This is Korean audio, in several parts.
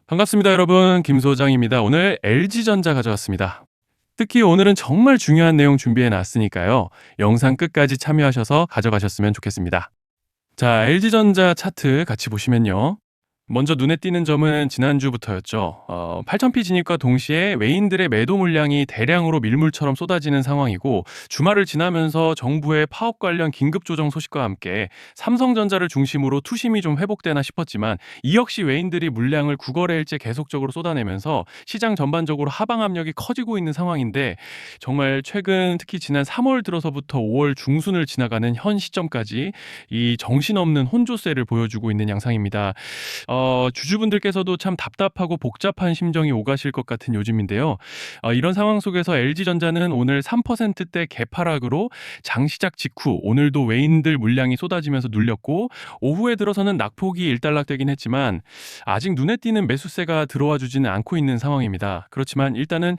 반갑습니다, 여러분. 김 소장입니다. 오늘 LG전자 가져왔습니다. 특히 오늘은 정말 중요한 내용 준비해 놨으니까요. 영상 끝까지 참여하셔서 가져가셨으면 좋겠습니다. 자, LG전자 차트 같이 보시면요. 먼저 눈에 띄는 점은 지난주부터였죠. 8,000피 진입과 동시에 외인들의 매도 물량이 대량으로 밀물처럼 쏟아지는 상황이고, 주말을 지나면서 정부의 파업 관련 긴급 조정 소식과 함께 삼성전자를 중심으로 투심이 좀 회복되나 싶었지만, 이 역시 외인들이 물량을 9거래일째 계속적으로 쏟아내면서 시장 전반적으로 하방 압력이 커지고 있는 상황인데, 정말 최근 특히 지난 3월 들어서부터 5월 중순을 지나가는 현 시점까지 이 정신없는 혼조세를 보여주고 있는 양상입니다. 주주분들께서도 참 답답하고 복잡한 심정이 오가실 것 같은 요즘인데요. 이런 상황 속에서 LG전자는 오늘 3%대 개파락으로 장 시작 직후 오늘도 외인들 물량이 쏟아지면서 눌렸고, 오후에 들어서는 낙폭이 일단락되긴 했지만 아직 눈에 띄는 매수세가 들어와 주지는 않고 있는 상황입니다. 그렇지만 일단은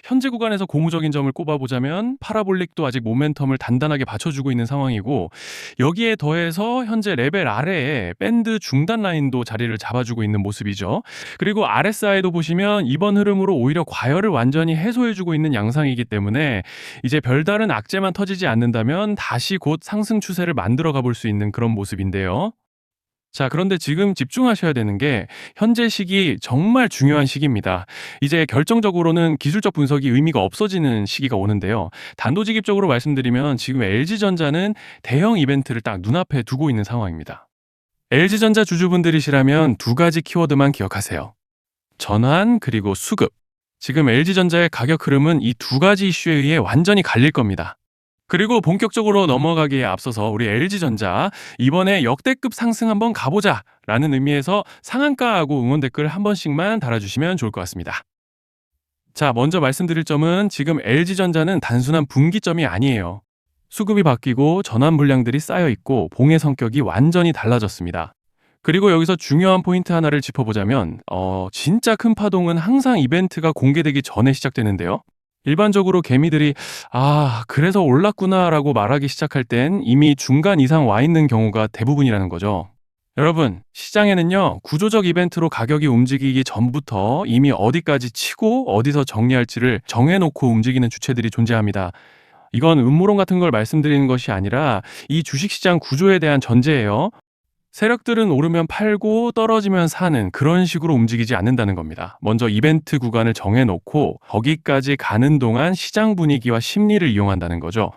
현재 구간에서 고무적인 점을 꼽아보자면 파라볼릭도 아직 모멘텀을 단단하게 받쳐주고 있는 상황이고, 여기에 더해서 현재 레벨 아래에 밴드 중단 라인도 자리를 잡아주고 있는 모습이죠. 그리고 RSI도 보시면 이번 흐름으로 오히려 과열을 완전히 해소해주고 있는 양상이기 때문에 이제 별다른 악재만 터지지 않는다면 다시 곧 상승 추세를 만들어 가볼 수 있는 그런 모습인데요. 자, 그런데 지금 집중하셔야 되는 게 현재 시기 정말 중요한 시기입니다. 이제 결정적으로는 기술적 분석이 의미가 없어지는 시기가 오는데요. 단도직입적으로 말씀드리면 지금 LG전자는 대형 이벤트를 딱 눈앞에 두고 있는 상황입니다. LG전자 주주분들이시라면 두 가지 키워드만 기억하세요. 전환 그리고 수급. 지금 LG전자의 가격 흐름은 이 두 가지 이슈에 의해 완전히 갈릴 겁니다. 그리고 본격적으로 넘어가기에 앞서서 우리 LG전자 이번에 역대급 상승 한번 가보자 라는 의미에서 상한가하고 응원 댓글 한 번씩만 달아주시면 좋을 것 같습니다. 자, 먼저 말씀드릴 점은 지금 LG전자는 단순한 분기점이 아니에요. 수급이 바뀌고 전환 물량들이 쌓여 있고 봉의 성격이 완전히 달라졌습니다. 그리고 여기서 중요한 포인트 하나를 짚어보자면 진짜 큰 파동은 항상 이벤트가 공개되기 전에 시작되는데요. 일반적으로 개미들이 그래서 올랐구나라고 말하기 시작할 땐 이미 중간 이상 와 있는 경우가 대부분이라는 거죠. 여러분, 시장에는요, 구조적 이벤트로 가격이 움직이기 전부터 이미 어디까지 치고 어디서 정리할지를 정해놓고 움직이는 주체들이 존재합니다. 이건 음모론 같은 걸 말씀드리는 것이 아니라 이 주식시장 구조에 대한 전제예요. 세력들은 오르면 팔고 떨어지면 사는 그런 식으로 움직이지 않는다는 겁니다. 먼저 이벤트 구간을 정해놓고 거기까지 가는 동안 시장 분위기와 심리를 이용한다는 거죠.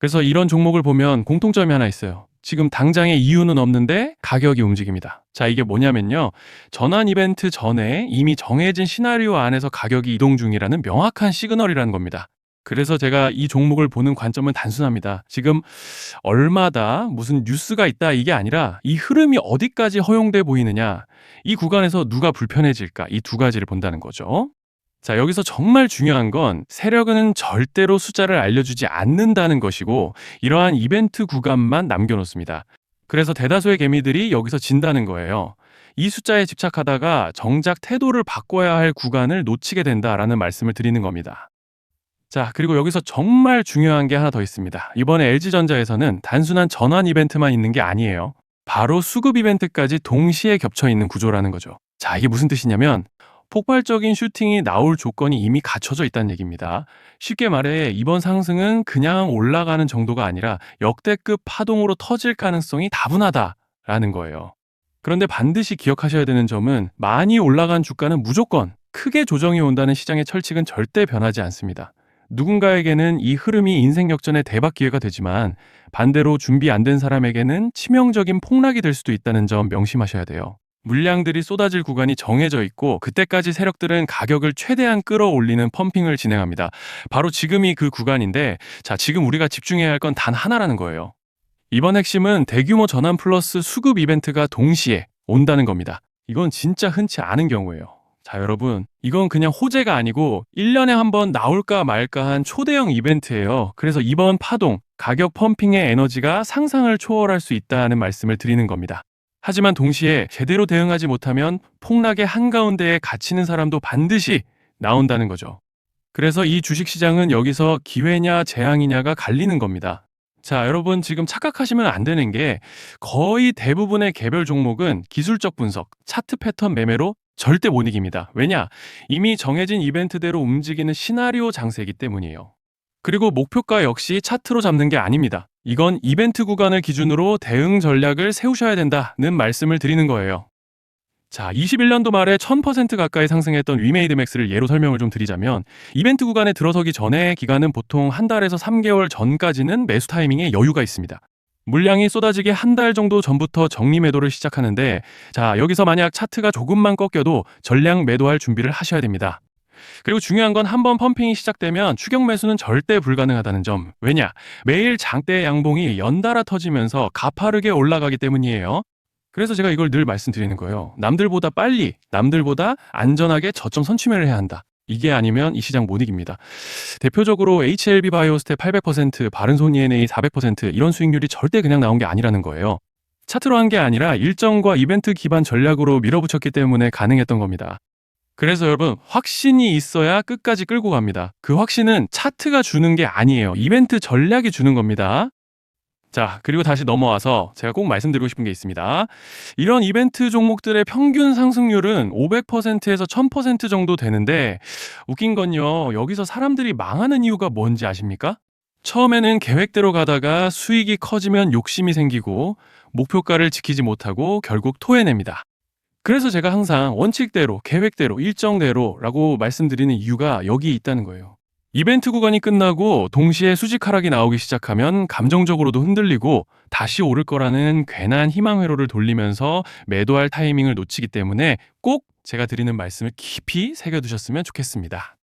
그래서 이런 종목을 보면 공통점이 하나 있어요. 지금 당장의 이유는 없는데 가격이 움직입니다. 자, 이게 뭐냐면요. 전환 이벤트 전에 이미 정해진 시나리오 안에서 가격이 이동 중이라는 명확한 시그널이라는 겁니다. 그래서 제가 이 종목을 보는 관점은 단순합니다. 지금 얼마다 무슨 뉴스가 있다 이게 아니라 이 흐름이 어디까지 허용돼 보이느냐, 이 구간에서 누가 불편해질까, 이 두 가지를 본다는 거죠. 자, 여기서 정말 중요한 건 세력은 절대로 숫자를 알려주지 않는다는 것이고, 이러한 이벤트 구간만 남겨놓습니다. 그래서 대다수의 개미들이 여기서 진다는 거예요. 이 숫자에 집착하다가 정작 태도를 바꿔야 할 구간을 놓치게 된다라는 말씀을 드리는 겁니다. 자, 그리고 여기서 정말 중요한 게 하나 더 있습니다. 이번에 LG전자에서는 단순한 전환 이벤트만 있는 게 아니에요. 바로 수급 이벤트까지 동시에 겹쳐 있는 구조라는 거죠. 자, 이게 무슨 뜻이냐면 폭발적인 슈팅이 나올 조건이 이미 갖춰져 있다는 얘기입니다. 쉽게 말해 이번 상승은 그냥 올라가는 정도가 아니라 역대급 파동으로 터질 가능성이 다분하다라는 거예요. 그런데 반드시 기억하셔야 되는 점은 많이 올라간 주가는 무조건 크게 조정이 온다는 시장의 철칙은 절대 변하지 않습니다. 누군가에게는 이 흐름이 인생 역전의 대박 기회가 되지만 반대로 준비 안 된 사람에게는 치명적인 폭락이 될 수도 있다는 점 명심하셔야 돼요. 물량들이 쏟아질 구간이 정해져 있고 그때까지 세력들은 가격을 최대한 끌어올리는 펌핑을 진행합니다. 바로 지금이 그 구간인데, 자, 지금 우리가 집중해야 할 건 단 하나라는 거예요. 이번 핵심은 대규모 전환 플러스 수급 이벤트가 동시에 온다는 겁니다. 이건 진짜 흔치 않은 경우예요. 자, 여러분, 이건 그냥 호재가 아니고 1년에 한 번 나올까 말까 한 초대형 이벤트예요. 그래서 이번 파동, 가격 펌핑의 에너지가 상상을 초월할 수 있다는 말씀을 드리는 겁니다. 하지만 동시에 제대로 대응하지 못하면 폭락의 한가운데에 갇히는 사람도 반드시 나온다는 거죠. 그래서 이 주식시장은 여기서 기회냐 재앙이냐가 갈리는 겁니다. 자, 여러분, 지금 착각하시면 안 되는 게 거의 대부분의 개별 종목은 기술적 분석, 차트 패턴 매매로 절대 못 이깁니다. 왜냐? 이미 정해진 이벤트대로 움직이는 시나리오 장세이기 때문이에요. 그리고 목표가 역시 차트로 잡는 게 아닙니다. 이건 이벤트 구간을 기준으로 대응 전략을 세우셔야 된다는 말씀을 드리는 거예요. 자, 21년도 말에 1000% 가까이 상승했던 위메이드 맥스를 예로 설명을 좀 드리자면, 이벤트 구간에 들어서기 전에 기간은 보통 한 달에서 3개월 전까지는 매수 타이밍에 여유가 있습니다. 물량이 쏟아지기 한 달 정도 전부터 정리 매도를 시작하는데, 자, 여기서 만약 차트가 조금만 꺾여도 전량 매도할 준비를 하셔야 됩니다. 그리고 중요한 건 한 번 펌핑이 시작되면 추격 매수는 절대 불가능하다는 점. 왜냐? 매일 장대 양봉이 연달아 터지면서 가파르게 올라가기 때문이에요. 그래서 제가 이걸 늘 말씀드리는 거예요. 남들보다 빨리, 남들보다 안전하게 저점 선취매를 해야 한다. 이게 아니면 이 시장 못 이깁니다. 대표적으로 HLB 바이오스텝 800%, 바른손 ENA 400% 이런 수익률이 절대 그냥 나온 게 아니라는 거예요. 차트로 한 게 아니라 일정과 이벤트 기반 전략으로 밀어붙였기 때문에 가능했던 겁니다. 그래서 여러분, 확신이 있어야 끝까지 끌고 갑니다. 그 확신은 차트가 주는 게 아니에요. 이벤트 전략이 주는 겁니다. 자, 그리고 다시 넘어와서 제가 꼭 말씀드리고 싶은 게 있습니다. 이런 이벤트 종목들의 평균 상승률은 500%에서 1000% 정도 되는데, 웃긴 건요, 여기서 사람들이 망하는 이유가 뭔지 아십니까? 처음에는 계획대로 가다가 수익이 커지면 욕심이 생기고 목표가를 지키지 못하고 결국 토해냅니다. 그래서 제가 항상 원칙대로, 계획대로, 일정대로라고 말씀드리는 이유가 여기 있다는 거예요. 이벤트 구간이 끝나고 동시에 수직 하락이 나오기 시작하면 감정적으로도 흔들리고 다시 오를 거라는 괜한 희망 회로를 돌리면서 매도할 타이밍을 놓치기 때문에 꼭 제가 드리는 말씀을 깊이 새겨두셨으면 좋겠습니다.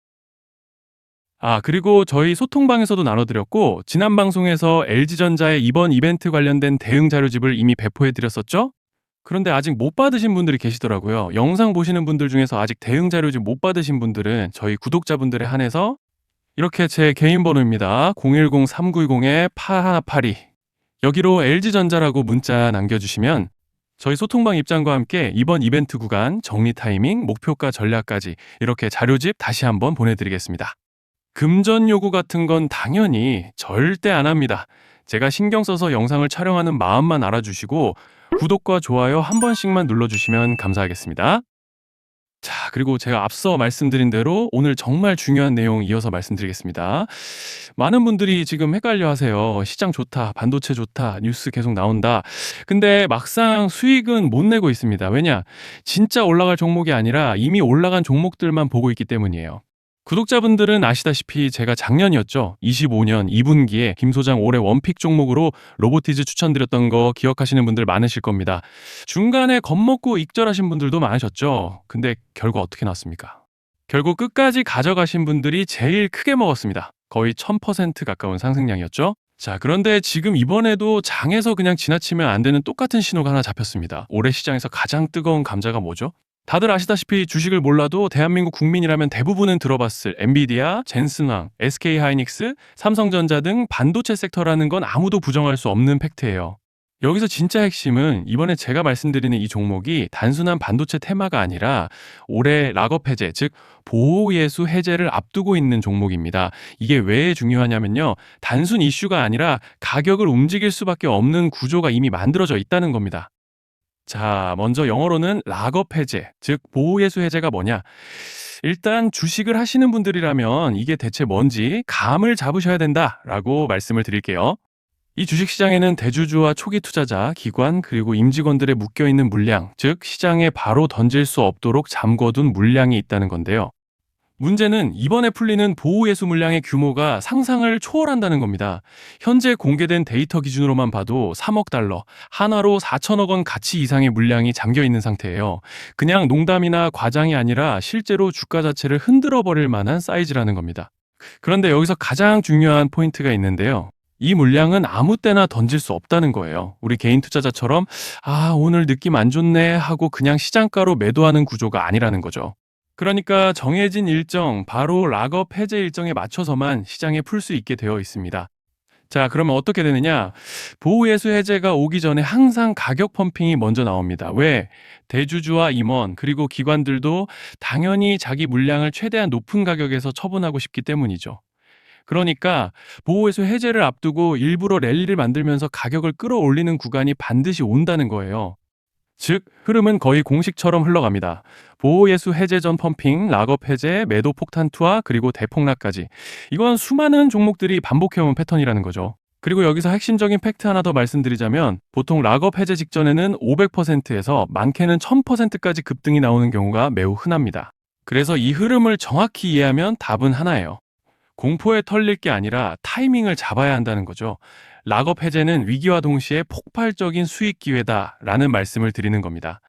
아, 그리고 저희 소통방에서도 나눠드렸고, 지난 방송에서 LG전자의 이번 이벤트 관련된 대응 자료집을 이미 배포해드렸었죠? 그런데 아직 못 받으신 분들이 계시더라고요. 영상 보시는 분들 중에서 아직 대응 자료집 못 받으신 분들은 저희 구독자분들에 한해서 이렇게 제 개인 번호입니다. 010-3910-8182. 여기로 LG전자라고 문자 남겨주시면 저희 소통방 입장과 함께 이번 이벤트 구간, 정리 타이밍, 목표가 전략까지 이렇게 자료집 다시 한번 보내드리겠습니다. 금전 요구 같은 건 당연히 절대 안 합니다. 제가 신경 써서 영상을 촬영하는 마음만 알아주시고 구독과 좋아요 한 번씩만 눌러주시면 감사하겠습니다. 자, 그리고 제가 앞서 말씀드린 대로 오늘 정말 중요한 내용 이어서 말씀드리겠습니다. 많은 분들이 지금 헷갈려 하세요. 시장 좋다, 반도체 좋다, 뉴스 계속 나온다. 근데 막상 수익은 못 내고 있습니다. 왜냐? 진짜 올라갈 종목이 아니라 이미 올라간 종목들만 보고 있기 때문이에요. 구독자분들은 아시다시피 제가 작년이었죠. 25년 2분기에 김 소장 올해 원픽 종목으로 로보티즈 추천드렸던 거 기억하시는 분들 많으실 겁니다. 중간에 겁먹고 익절하신 분들도 많으셨죠. 근데 결과 어떻게 났습니까? 결국 끝까지 가져가신 분들이 제일 크게 먹었습니다. 거의 1000% 가까운 상승량이었죠. 자, 그런데 지금 이번에도 장에서 그냥 지나치면 안 되는 똑같은 신호가 하나 잡혔습니다. 올해 시장에서 가장 뜨거운 감자가 뭐죠? 다들 아시다시피 주식을 몰라도 대한민국 국민이라면 대부분은 들어봤을 엔비디아, 젠슨왕, SK하이닉스, 삼성전자 등 반도체 섹터라는 건 아무도 부정할 수 없는 팩트예요. 여기서 진짜 핵심은 이번에 제가 말씀드리는 이 종목이 단순한 반도체 테마가 아니라 올해 락업 해제, 즉 보호예수 해제를 앞두고 있는 종목입니다. 이게 왜 중요하냐면요. 단순 이슈가 아니라 가격을 움직일 수밖에 없는 구조가 이미 만들어져 있다는 겁니다. 자, 먼저 영어로는 락업 해제, 즉 보호예수 해제가 뭐냐? 일단 주식을 하시는 분들이라면 이게 대체 뭔지 감을 잡으셔야 된다라고 말씀을 드릴게요. 이 주식시장에는 대주주와 초기 투자자, 기관, 그리고 임직원들의 묶여있는 물량, 즉 시장에 바로 던질 수 없도록 잠궈둔 물량이 있다는 건데요. 문제는 이번에 풀리는 보호예수 물량의 규모가 상상을 초월한다는 겁니다. 현재 공개된 데이터 기준으로만 봐도 3억 달러, 한화로 4천억 원 가치 이상의 물량이 잠겨 있는 상태예요. 그냥 농담이나 과장이 아니라 실제로 주가 자체를 흔들어 버릴 만한 사이즈라는 겁니다. 그런데 여기서 가장 중요한 포인트가 있는데요. 이 물량은 아무 때나 던질 수 없다는 거예요. 우리 개인 투자자처럼 오늘 느낌 안 좋네 하고 그냥 시장가로 매도하는 구조가 아니라는 거죠. 그러니까 정해진 일정, 바로 락업 해제 일정에 맞춰서만 시장에 풀 수 있게 되어 있습니다. 자, 그러면 어떻게 되느냐? 보호예수 해제가 오기 전에 항상 가격 펌핑이 먼저 나옵니다. 왜? 대주주와 임원, 그리고 기관들도 당연히 자기 물량을 최대한 높은 가격에서 처분하고 싶기 때문이죠. 그러니까 보호예수 해제를 앞두고 일부러 랠리를 만들면서 가격을 끌어올리는 구간이 반드시 온다는 거예요. 즉, 흐름은 거의 공식처럼 흘러갑니다. 보호예수 해제 전 펌핑, 락업 해제, 매도 폭탄 투하, 그리고 대폭락까지. 이건 수많은 종목들이 반복해온 패턴이라는 거죠. 그리고 여기서 핵심적인 팩트 하나 더 말씀드리자면 보통 락업 해제 직전에는 500%에서 많게는 1000%까지 급등이 나오는 경우가 매우 흔합니다. 그래서 이 흐름을 정확히 이해하면 답은 하나예요. 공포에 털릴 게 아니라 타이밍을 잡아야 한다는 거죠. 락업 해제는 위기와 동시에 폭발적인 수익 기회다라는 말씀을 드리는 겁니다.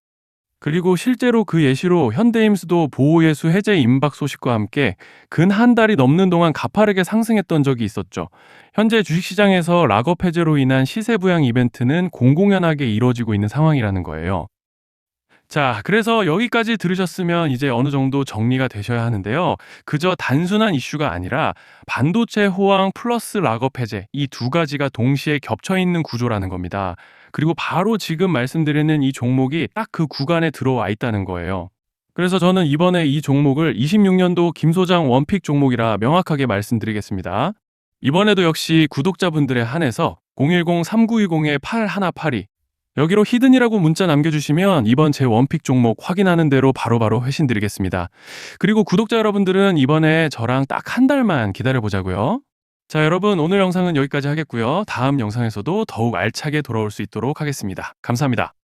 그리고 실제로 그 예시로 현대임수도 보호예수 해제 임박 소식과 함께 근 한 달이 넘는 동안 가파르게 상승했던 적이 있었죠. 현재 주식시장에서 락업 해제로 인한 시세 부양 이벤트는 공공연하게 이루어지고 있는 상황이라는 거예요. 자, 그래서 여기까지 들으셨으면 이제 어느 정도 정리가 되셔야 하는데요. 그저 단순한 이슈가 아니라 반도체 호황 플러스 락업 해제 이 두 가지가 동시에 겹쳐 있는 구조라는 겁니다. 그리고 바로 지금 말씀드리는 이 종목이 딱 그 구간에 들어와 있다는 거예요. 그래서 저는 이번에 이 종목을 26년도 김 소장 원픽 종목이라 명확하게 말씀드리겠습니다. 이번에도 역시 구독자분들에 한해서 010-3920-8182 여기로 히든이라고 문자 남겨주시면 이번 제 원픽 종목 확인하는 대로 바로바로 회신 드리겠습니다. 그리고 구독자 여러분들은 이번에 저랑 딱 한 달만 기다려보자고요. 자, 여러분 오늘 영상은 여기까지 하겠고요. 다음 영상에서도 더욱 알차게 돌아올 수 있도록 하겠습니다. 감사합니다.